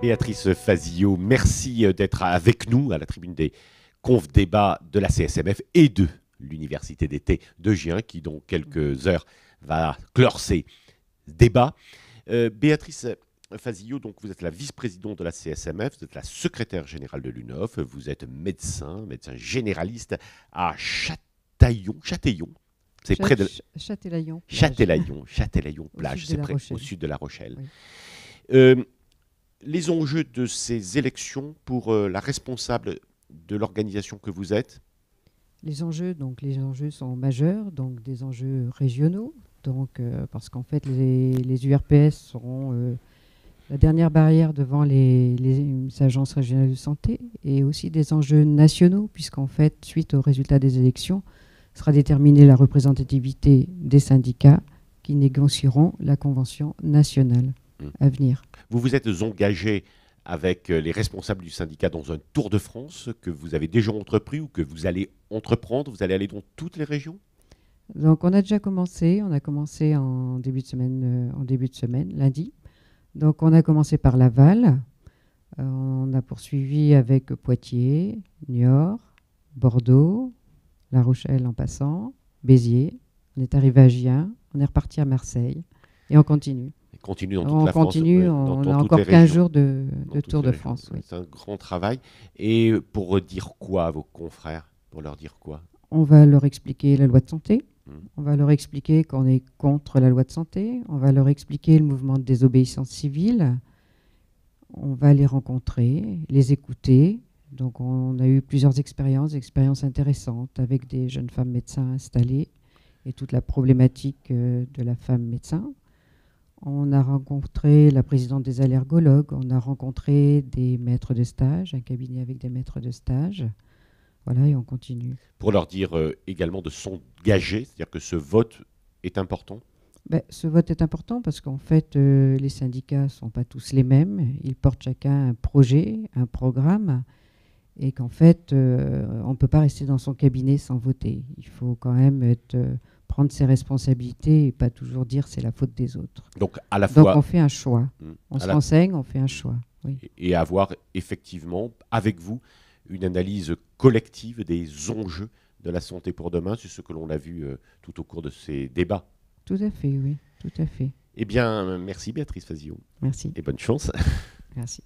Béatrice Fazillot, merci d'être avec nous à la tribune des conf débats de la CSMF et de l'Université d'été de Gien, qui dans quelques heures va clore ces débats. Béatrice Fazillot, donc vous êtes la vice-présidente de la CSMF, vous êtes la secrétaire générale de l'UNOF, vous êtes médecin généraliste à Châtillon. C'est près de Châtelaillon. Châtelaillon plage, c'est près au sud de La Rochelle. Oui. Les enjeux de ces élections pour la responsable de l'organisation que vous êtes? Les enjeux sont majeurs, donc des enjeux régionaux, parce qu'en fait les URPS seront la dernière barrière devant les agences régionales de santé, et aussi des enjeux nationaux, puisqu'en fait, suite aux résultats des élections, sera déterminée la représentativité des syndicats qui négocieront la convention nationale à venir. Vous vous êtes engagé avec les responsables du syndicat dans un tour de France que vous avez déjà entrepris ou que vous allez entreprendre? Vous allez aller dans toutes les régions? Donc on a déjà commencé, en début de semaine, lundi. Donc on a commencé par Laval, on a poursuivi avec Poitiers, Niort, Bordeaux, La Rochelle en passant, Béziers, on est arrivé à Gien, on est reparti à Marseille et on continue. Dans toute la France. On a encore 15 jours de Tour de France. Oui. C'est un grand travail. Et pour dire quoi à vos confrères? Pour leur dire quoi? On va leur expliquer la loi de santé. On va leur expliquer qu'on est contre la loi de santé. On va leur expliquer le mouvement de désobéissance civile. On va les rencontrer, les écouter. Donc on a eu plusieurs expériences intéressantes avec des jeunes femmes médecins installées et toute la problématique de la femme médecin. On a rencontré la présidente des allergologues, on a rencontré des maîtres de stage, un cabinet avec des maîtres de stage. Voilà, et on continue. Pour leur dire également de s'engager, c'est-à-dire que ce vote est important? Ce vote est important parce qu'en fait, les syndicats ne sont pas tous les mêmes. Ils portent chacun un projet, un programme, et qu'en fait, on ne peut pas rester dans son cabinet sans voter. Il faut quand même prendre ses responsabilités et pas toujours dire c'est la faute des autres. Donc à la fois, on fait un choix. On se renseigne, on fait un choix. Oui. Et avoir effectivement avec vous une analyse collective des enjeux de la santé pour demain, c'est ce que l'on a vu tout au cours de ces débats. Tout à fait, oui, tout à fait. Eh bien, merci Béatrice Fazillot. Merci. Et bonne chance. Merci.